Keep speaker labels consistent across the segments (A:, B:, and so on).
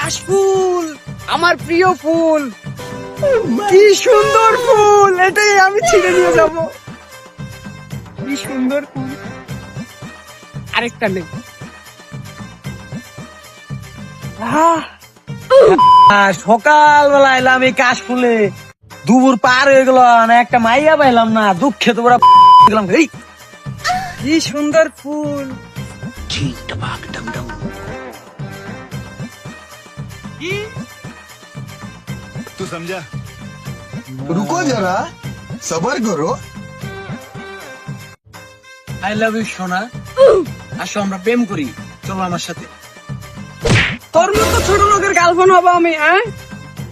A: কাশফুল, আমার প্রিয় ফুল। কি সুন্দর ফুল, এটাই আমি ছিঁড়ে নিয়ে যাব। কি সুন্দর ফুল, আরেকটা নেই।
B: সকালবেলা এলাম এই কাশফুলে, দুপুর পার হয়ে গেল না, একটা মাইয়া পাইলাম না, দুঃখে তো গেলাম।
A: কি সুন্দর ফুল।
C: तू समझा?
D: रुको जरा सबर करो।
B: আই লাভ ইউ সোনা, আসো আমরা প্রেম করি, চলো আমার সাথে।
A: তোর মতো ছোট লোকের গার্লফ্রেন্ড হবো আমি? হ্যাঁ,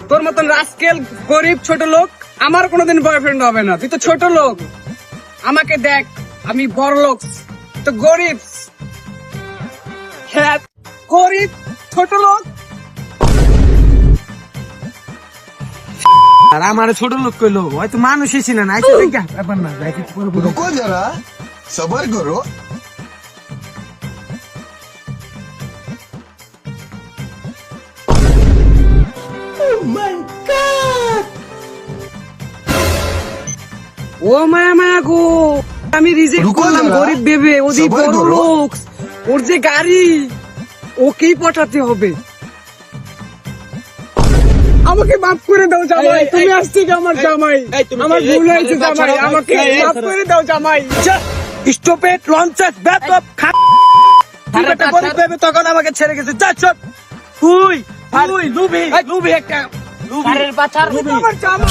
A: তোর মতন রাস্কেল গরিব ছোট লোক আমার কোনোদিন বয়ফ্রেন্ড হবে না। তুই তো ছোট লোক, আমাকে দেখ, আমি বড় লোক, তো গরিব। হ্যাঁ, গরিব ছোট লোক।
B: আর আমার ছোট লোক কইলো, হয়তো মানুষই ছিল না। ব্যাপার না,
D: रुको जरा सबर करो।
A: ও মায়া মায়া গো, আমি রিজেক্ট
D: রুকো
A: করলাম
D: যারা,
A: গরিব ভেবে। ওদি
D: সবাই
A: বড়
D: করো।
A: লোক, ওর যে গাড়ি, ওকেই পটাতে হবে। আমাকে মাফ করে দাও জামাই, তুমি আজ থেকে আমার জামাই। আমার ভুল হয়েছে জামাই, আমাকে মাফ করে দাও জামাই।
B: স্টপেট লঞ্চেট ব্যাপক গরিব ভেবে তখন আমাকে ছেড়ে গেছে। যা চল, তুই তুই লুবি লুবি একটা লুবির বাচ্চার লুবি।
A: আমার জামাই।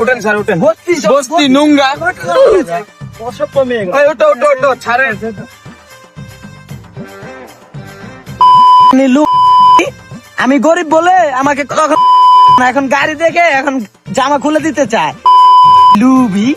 B: উঠেন স্যার, উঠেন। বস্তি নোংরা, ওটো ওটো ওটো ছাড়েন। আমি গরিব বলে আমাকে তখন না, এখন গাড়ি দেখে এখন জামা খুলে দিতে চায়। লুবি